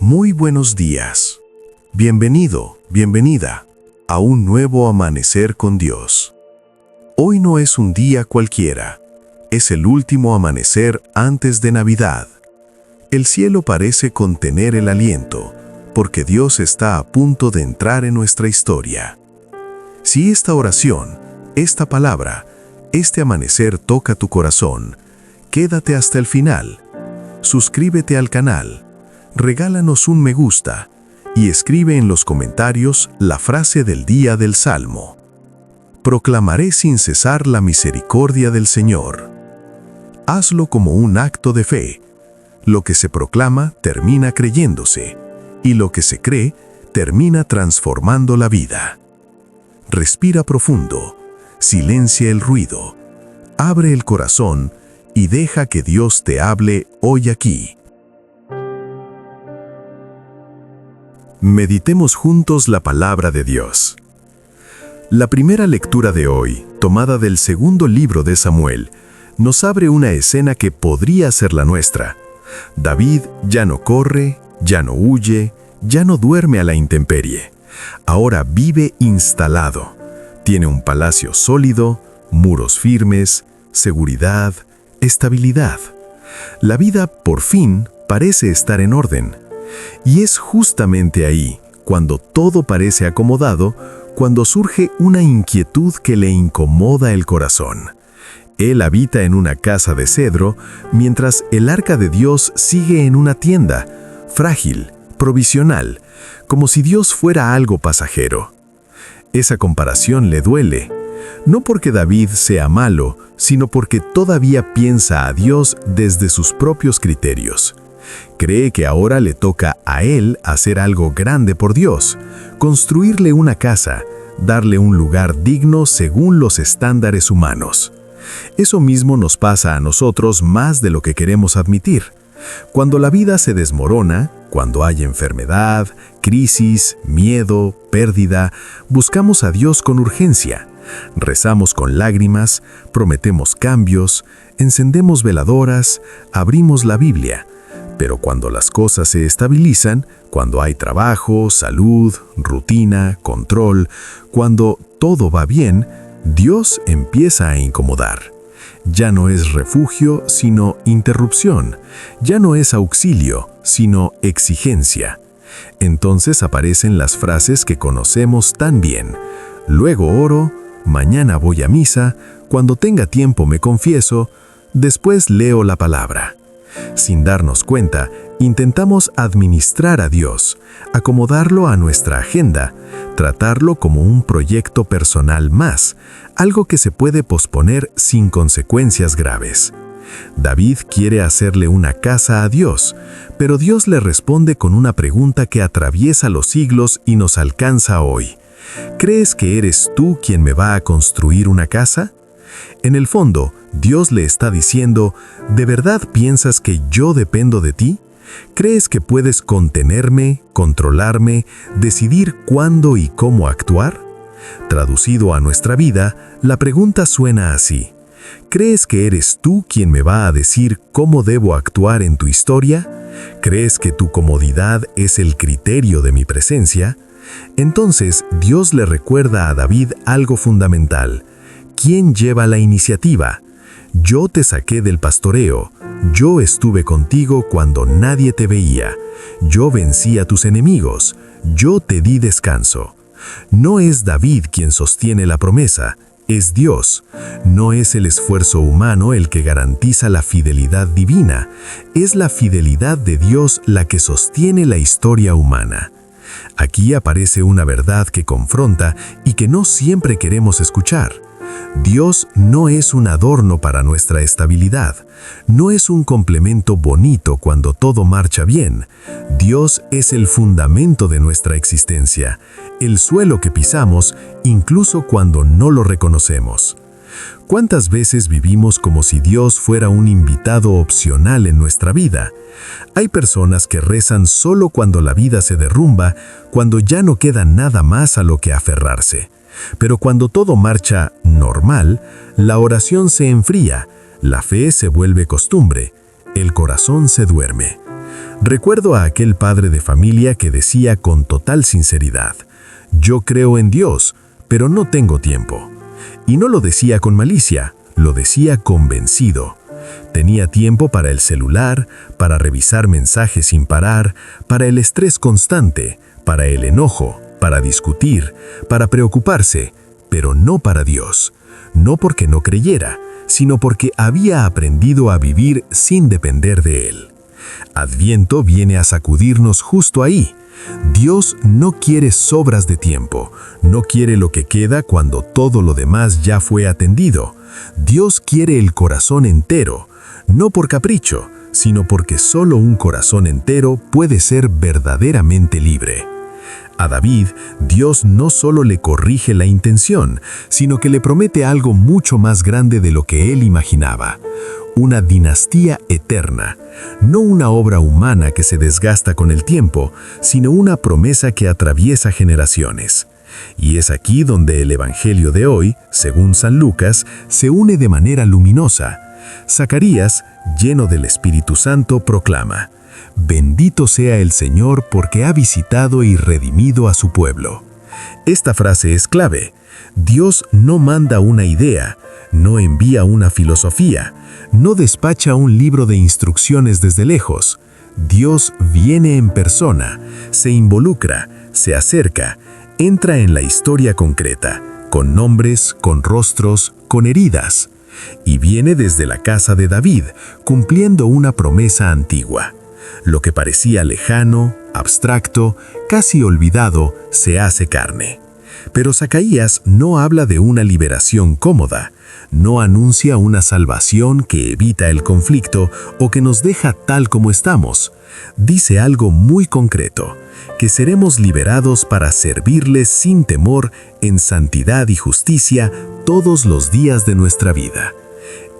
Muy buenos días. Bienvenido, bienvenida a un nuevo amanecer con Dios. Hoy no es un día cualquiera, es el último amanecer antes de Navidad. El cielo parece contener el aliento, porque Dios está a punto de entrar en nuestra historia. Si esta oración, esta palabra, este amanecer toca tu corazón, quédate hasta el final. Suscríbete al canal, regálanos un me gusta y escribe en los comentarios la frase del día del Salmo. Proclamaré sin cesar la misericordia del Señor. Hazlo como un acto de fe. Lo que se proclama termina creyéndose, y lo que se cree termina transformando la vida. Respira profundo, silencia el ruido, abre el corazón y deja que Dios te hable hoy aquí. Meditemos juntos la palabra de Dios. La primera lectura de hoy, tomada del segundo libro de Samuel, nos abre una escena que podría ser la nuestra. David ya no corre, ya no huye, ya no duerme a la intemperie. Ahora vive instalado. Tiene un palacio sólido, muros firmes, seguridad, estabilidad. La vida, por fin, parece estar en orden. Y es justamente ahí, cuando todo parece acomodado, cuando surge una inquietud que le incomoda el corazón. Él habita en una casa de cedro, mientras el arca de Dios sigue en una tienda, frágil, provisional, como si Dios fuera algo pasajero. Esa comparación le duele, no porque David sea malo, sino porque todavía piensa a Dios desde sus propios criterios. Cree que ahora le toca a él hacer algo grande por Dios, construirle una casa, darle un lugar digno según los estándares humanos. Eso mismo nos pasa a nosotros más de lo que queremos admitir. Cuando la vida se desmorona, cuando hay enfermedad, crisis, miedo, pérdida, buscamos a Dios con urgencia. Rezamos con lágrimas, prometemos cambios, encendemos veladoras, abrimos la Biblia. Pero cuando las cosas se estabilizan, cuando hay trabajo, salud, rutina, control, cuando todo va bien, Dios empieza a incomodar. Ya no es refugio, sino interrupción. Ya no es auxilio, sino exigencia. Entonces aparecen las frases que conocemos tan bien. Luego oro, mañana voy a misa, cuando tenga tiempo me confieso, después leo la palabra. Sin darnos cuenta, intentamos administrar a Dios, acomodarlo a nuestra agenda, tratarlo como un proyecto personal más, algo que se puede posponer sin consecuencias graves. David quiere hacerle una casa a Dios, pero Dios le responde con una pregunta que atraviesa los siglos y nos alcanza hoy. ¿Crees que eres tú quien me va a construir una casa? En el fondo, Dios le está diciendo, ¿de verdad piensas que yo dependo de ti? ¿Crees que puedes contenerme, controlarme, decidir cuándo y cómo actuar? Traducido a nuestra vida, la pregunta suena así. ¿Crees que eres tú quien me va a decir cómo debo actuar en tu historia? ¿Crees que tu comodidad es el criterio de mi presencia? Entonces, Dios le recuerda a David algo fundamental. ¿Quién lleva la iniciativa? Yo te saqué del pastoreo, yo estuve contigo cuando nadie te veía, yo vencí a tus enemigos, yo te di descanso. No es David quien sostiene la promesa, es Dios. No es el esfuerzo humano el que garantiza la fidelidad divina, es la fidelidad de Dios la que sostiene la historia humana. Aquí aparece una verdad que confronta y que no siempre queremos escuchar. Dios no es un adorno para nuestra estabilidad, no es un complemento bonito cuando todo marcha bien. Dios es el fundamento de nuestra existencia, el suelo que pisamos incluso cuando no lo reconocemos. ¿Cuántas veces vivimos como si Dios fuera un invitado opcional en nuestra vida? Hay personas que rezan solo cuando la vida se derrumba, cuando ya no queda nada más a lo que aferrarse. Pero cuando todo marcha normal, la oración se enfría, la fe se vuelve costumbre, el corazón se duerme. Recuerdo a aquel padre de familia que decía con total sinceridad: yo creo en Dios, pero no tengo tiempo. Y no lo decía con malicia, lo decía convencido. Tenía tiempo para el celular, para revisar mensajes sin parar, para el estrés constante, para el enojo, para discutir, para preocuparse, pero no para Dios. No porque no creyera, sino porque había aprendido a vivir sin depender de Él. Adviento viene a sacudirnos justo ahí. Dios no quiere sobras de tiempo, no quiere lo que queda cuando todo lo demás ya fue atendido. Dios quiere el corazón entero, no por capricho, sino porque solo un corazón entero puede ser verdaderamente libre. A David, Dios no solo le corrige la intención, sino que le promete algo mucho más grande de lo que él imaginaba: una dinastía eterna, no una obra humana que se desgasta con el tiempo, sino una promesa que atraviesa generaciones. Y es aquí donde el Evangelio de hoy, según San Lucas, se une de manera luminosa. Zacarías, lleno del Espíritu Santo, proclama: «Bendito sea el Señor porque ha visitado y redimido a su pueblo». Esta frase es clave. Dios no manda una idea, no envía una filosofía, no despacha un libro de instrucciones desde lejos. Dios viene en persona, se involucra, se acerca, entra en la historia concreta, con nombres, con rostros, con heridas. Y viene desde la casa de David, cumpliendo una promesa antigua. Lo que parecía lejano, abstracto, casi olvidado, se hace carne. Pero Zacarías no habla de una liberación cómoda, no anuncia una salvación que evita el conflicto o que nos deja tal como estamos. Dice algo muy concreto: que seremos liberados para servirles sin temor, en santidad y justicia, todos los días de nuestra vida.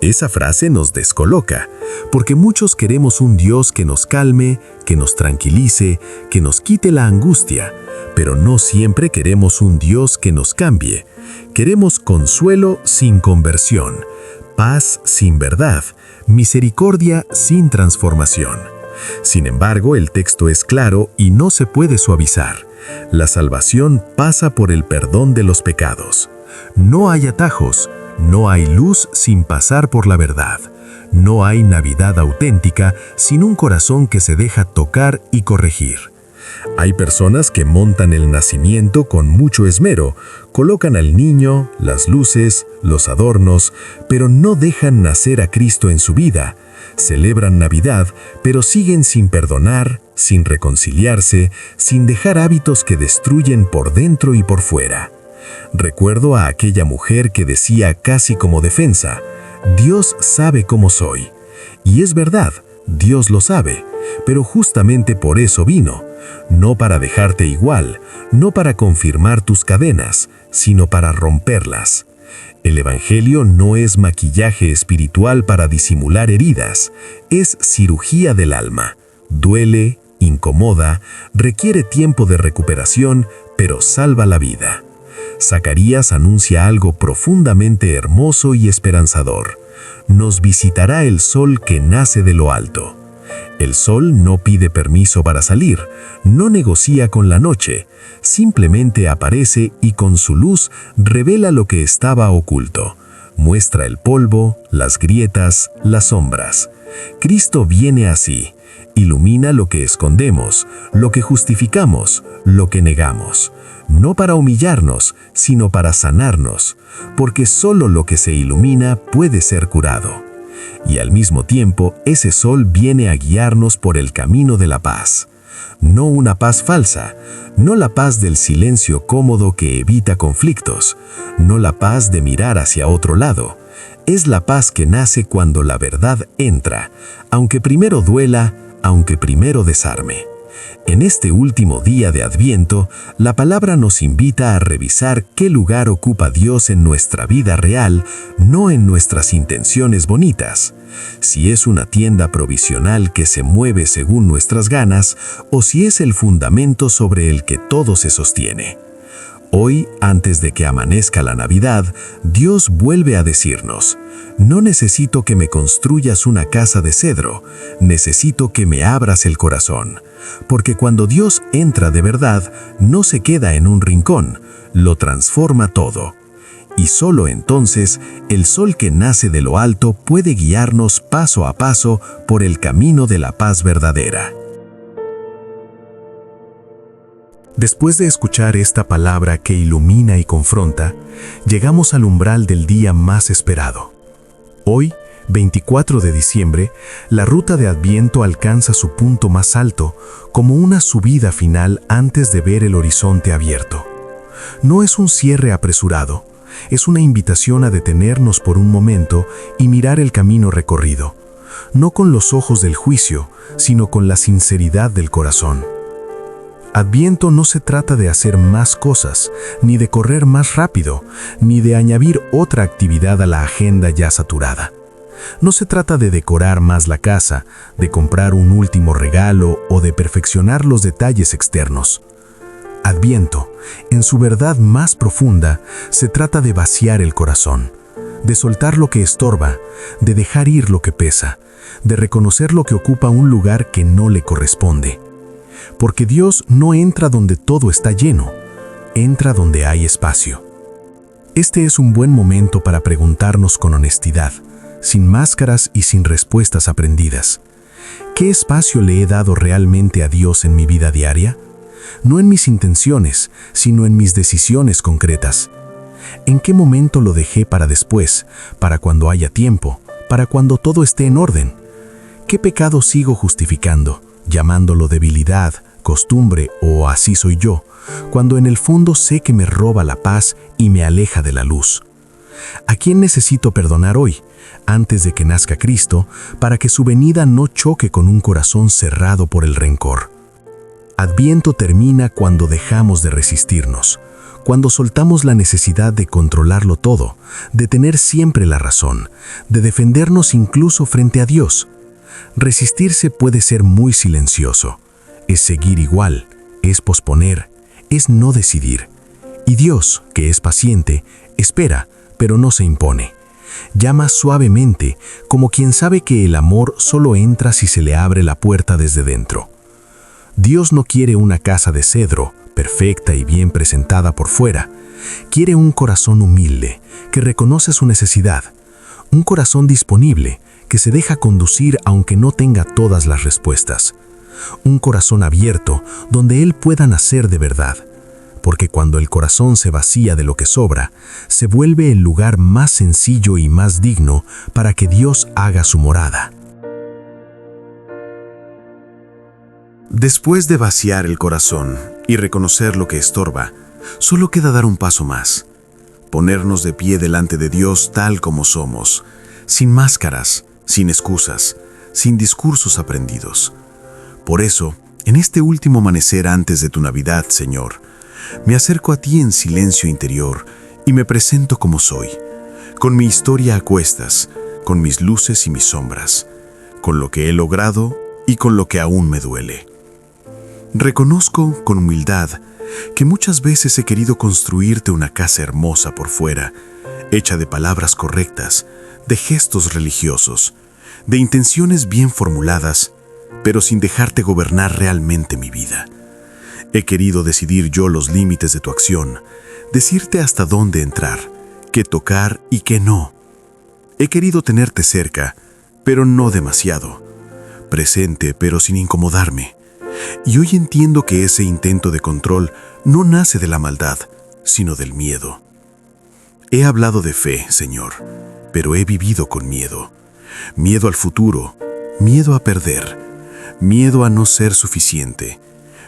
Esa frase nos descoloca, porque muchos queremos un Dios que nos calme, que nos tranquilice, que nos quite la angustia, pero no siempre queremos un Dios que nos cambie. Queremos consuelo sin conversión, paz sin verdad, misericordia sin transformación. Sin embargo, el texto es claro y no se puede suavizar. La salvación pasa por el perdón de los pecados. No hay atajos, no hay luz sin pasar por la verdad. No hay Navidad auténtica sin un corazón que se deja tocar y corregir. Hay personas que montan el nacimiento con mucho esmero, colocan al niño, las luces, los adornos, pero no dejan nacer a Cristo en su vida. Celebran Navidad, pero siguen sin perdonar, sin reconciliarse, sin dejar hábitos que destruyen por dentro y por fuera. Recuerdo a aquella mujer que decía casi como defensa: «Dios sabe cómo soy». Y es verdad, Dios lo sabe, pero justamente por eso vino, no para dejarte igual, no para confirmar tus cadenas, sino para romperlas. El Evangelio no es maquillaje espiritual para disimular heridas, es cirugía del alma. Duele, incomoda, requiere tiempo de recuperación, pero salva la vida. Zacarías anuncia algo profundamente hermoso y esperanzador: nos visitará el sol que nace de lo alto. El sol no pide permiso para salir, no negocia con la noche, simplemente aparece y con su luz revela lo que estaba oculto. Muestra el polvo, las grietas, las sombras. Cristo viene así, ilumina lo que escondemos, lo que justificamos, lo que negamos. No para humillarnos, sino para sanarnos, porque solo lo que se ilumina puede ser curado. Y al mismo tiempo, ese sol viene a guiarnos por el camino de la paz. No una paz falsa, no la paz del silencio cómodo que evita conflictos, no la paz de mirar hacia otro lado. Es la paz que nace cuando la verdad entra, aunque primero duela, aunque primero desarme. En este último día de Adviento, la palabra nos invita a revisar qué lugar ocupa Dios en nuestra vida real, no en nuestras intenciones bonitas. Si es una tienda provisional que se mueve según nuestras ganas, o si es el fundamento sobre el que todo se sostiene. Hoy, antes de que amanezca la Navidad, Dios vuelve a decirnos: no necesito que me construyas una casa de cedro, necesito que me abras el corazón. Porque cuando Dios entra de verdad, no se queda en un rincón, lo transforma todo. Y solo entonces, el sol que nace de lo alto puede guiarnos paso a paso por el camino de la paz verdadera. Después de escuchar esta palabra que ilumina y confronta, llegamos al umbral del día más esperado. Hoy, 24 de diciembre, la ruta de Adviento alcanza su punto más alto, como una subida final antes de ver el horizonte abierto. No es un cierre apresurado, es una invitación a detenernos por un momento y mirar el camino recorrido, no con los ojos del juicio, sino con la sinceridad del corazón. Adviento no se trata de hacer más cosas, ni de correr más rápido, ni de añadir otra actividad a la agenda ya saturada. No se trata de decorar más la casa, de comprar un último regalo o de perfeccionar los detalles externos. Adviento, en su verdad más profunda, se trata de vaciar el corazón, de soltar lo que estorba, de dejar ir lo que pesa, de reconocer lo que ocupa un lugar que no le corresponde. Porque Dios no entra donde todo está lleno, entra donde hay espacio. Este es un buen momento para preguntarnos con honestidad, sin máscaras y sin respuestas aprendidas. ¿Qué espacio le he dado realmente a Dios en mi vida diaria? No en mis intenciones, sino en mis decisiones concretas. ¿En qué momento lo dejé para después, para cuando haya tiempo, para cuando todo esté en orden? ¿Qué pecado sigo justificando, llamándolo debilidad, costumbre o así soy yo, cuando en el fondo sé que me roba la paz y me aleja de la luz? ¿A quién necesito perdonar hoy, antes de que nazca Cristo, para que su venida no choque con un corazón cerrado por el rencor? Adviento termina cuando dejamos de resistirnos, cuando soltamos la necesidad de controlarlo todo, de tener siempre la razón, de defendernos incluso frente a Dios. Resistirse puede ser muy silencioso. Es seguir igual, es posponer, es no decidir. Y Dios, que es paciente, espera, pero no se impone. Llama suavemente, como quien sabe que el amor solo entra si se le abre la puerta desde dentro. Dios no quiere una casa de cedro, perfecta y bien presentada por fuera. Quiere un corazón humilde, que reconoce su necesidad. Un corazón disponible, que se deja conducir aunque no tenga todas las respuestas. Un corazón abierto, donde Él pueda nacer de verdad. Porque cuando el corazón se vacía de lo que sobra, se vuelve el lugar más sencillo y más digno para que Dios haga su morada. Después de vaciar el corazón y reconocer lo que estorba, solo queda dar un paso más. Ponernos de pie delante de Dios tal como somos, sin máscaras, sin excusas, sin discursos aprendidos. Por eso, en este último amanecer antes de tu Navidad, Señor, me acerco a ti en silencio interior y me presento como soy, con mi historia a cuestas, con mis luces y mis sombras, con lo que he logrado y con lo que aún me duele. Reconozco con humildad que muchas veces he querido construirte una casa hermosa por fuera, hecha de palabras correctas, de gestos religiosos, de intenciones bien formuladas, pero sin dejarte gobernar realmente mi vida. He querido decidir yo los límites de tu acción, decirte hasta dónde entrar, qué tocar y qué no. He querido tenerte cerca, pero no demasiado, presente pero sin incomodarme. Y hoy entiendo que ese intento de control no nace de la maldad, sino del miedo. He hablado de fe, Señor, pero he vivido con miedo. Miedo al futuro, miedo a perder, miedo a no ser suficiente,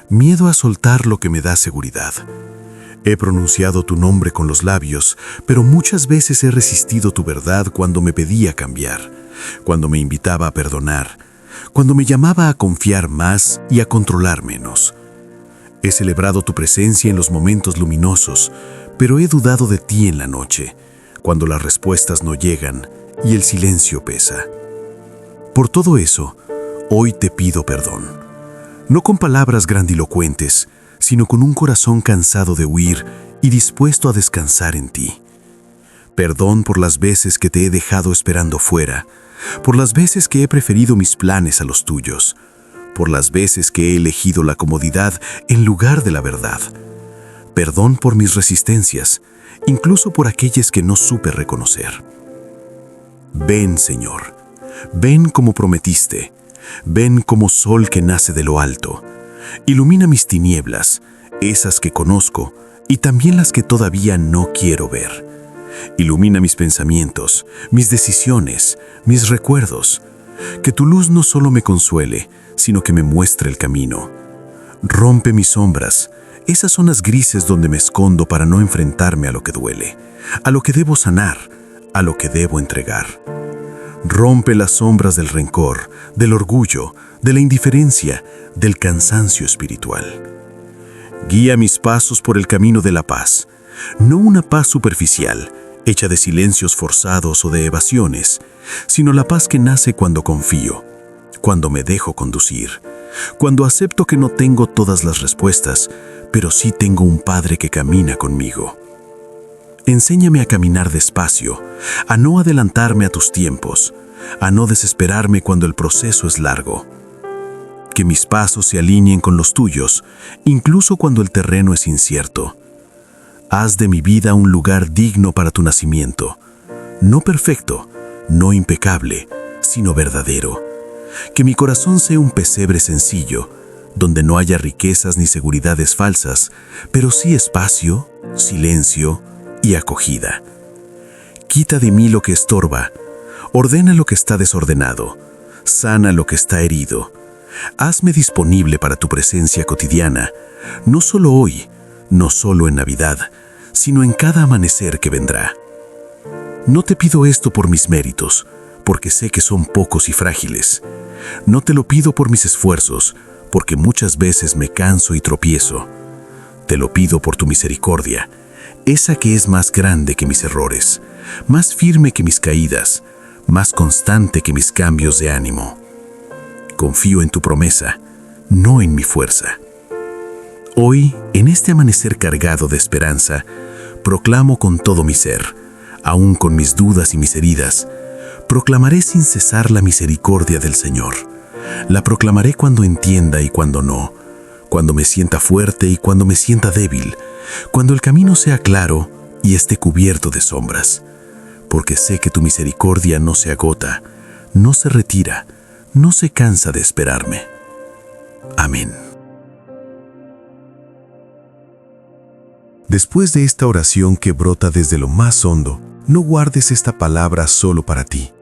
miedo a soltar lo que me da seguridad. He pronunciado tu nombre con los labios, pero muchas veces he resistido tu verdad cuando me pedía cambiar, cuando me invitaba a perdonar, cuando me llamaba a confiar más y a controlar menos. He celebrado tu presencia en los momentos luminosos, pero he dudado de ti en la noche, cuando las respuestas no llegan y el silencio pesa. Por todo eso, hoy te pido perdón. No con palabras grandilocuentes, sino con un corazón cansado de huir y dispuesto a descansar en ti. Perdón por las veces que te he dejado esperando fuera, por las veces que he preferido mis planes a los tuyos, por las veces que he elegido la comodidad en lugar de la verdad. Perdón por mis resistencias, incluso por aquellas que no supe reconocer. Ven, Señor, ven como prometiste, ven como sol que nace de lo alto. Ilumina mis tinieblas, esas que conozco y también las que todavía no quiero ver. Ilumina mis pensamientos, mis decisiones, mis recuerdos. Que tu luz no solo me consuele, sino que me muestre el camino. Rompe mis sombras, esas zonas grises donde me escondo para no enfrentarme a lo que duele, a lo que debo sanar, a lo que debo entregar. Rompe las sombras del rencor, del orgullo, de la indiferencia, del cansancio espiritual. Guía mis pasos por el camino de la paz, no una paz superficial, hecha de silencios forzados o de evasiones, sino la paz que nace cuando confío, cuando me dejo conducir, cuando acepto que no tengo todas las respuestas, pero sí tengo un Padre que camina conmigo. Enséñame a caminar despacio, a no adelantarme a tus tiempos, a no desesperarme cuando el proceso es largo. Que mis pasos se alineen con los tuyos, incluso cuando el terreno es incierto. Haz de mi vida un lugar digno para tu nacimiento, no perfecto, no impecable, sino verdadero. Que mi corazón sea un pesebre sencillo, donde no haya riquezas ni seguridades falsas, pero sí espacio, silencio y acogida. Quita de mí lo que estorba, ordena lo que está desordenado, sana lo que está herido. Hazme disponible para tu presencia cotidiana, no solo hoy, no solo en Navidad, sino en cada amanecer que vendrá. No te pido esto por mis méritos, porque sé que son pocos y frágiles. No te lo pido por mis esfuerzos, porque muchas veces me canso y tropiezo. Te lo pido por tu misericordia, esa que es más grande que mis errores, más firme que mis caídas, más constante que mis cambios de ánimo. Confío en tu promesa, no en mi fuerza. Hoy, en este amanecer cargado de esperanza, proclamo con todo mi ser, aún con mis dudas y mis heridas, proclamaré sin cesar la misericordia del Señor. La proclamaré cuando entienda y cuando no, cuando me sienta fuerte y cuando me sienta débil, cuando el camino sea claro y esté cubierto de sombras, porque sé que tu misericordia no se agota, no se retira, no se cansa de esperarme. Amén. Después de esta oración que brota desde lo más hondo, no guardes esta palabra solo para ti.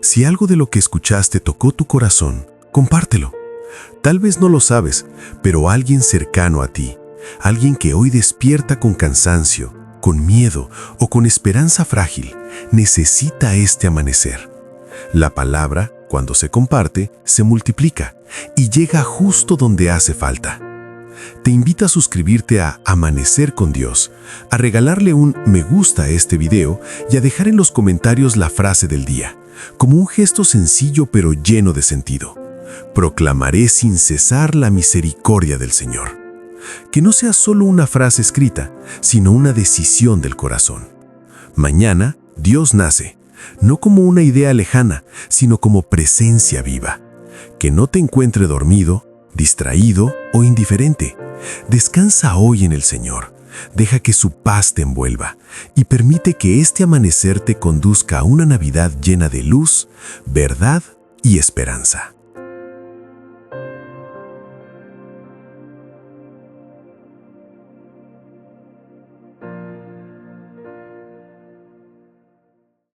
Si algo de lo que escuchaste tocó tu corazón, compártelo. Tal vez no lo sabes, pero alguien cercano a ti, alguien que hoy despierta con cansancio, con miedo o con esperanza frágil, necesita este amanecer. La palabra, cuando se comparte, se multiplica y llega justo donde hace falta. Te invito a suscribirte a Amanecer con Dios, a regalarle un me gusta a este video y a dejar en los comentarios la frase del día, como un gesto sencillo pero lleno de sentido. Proclamaré sin cesar la misericordia del Señor. Que no sea solo una frase escrita, sino una decisión del corazón. Mañana, Dios nace, no como una idea lejana, sino como presencia viva. Que no te encuentre dormido, distraído o indiferente. Descansa hoy en el Señor. Deja que su paz te envuelva y permite que este amanecer te conduzca a una Navidad llena de luz, verdad y esperanza.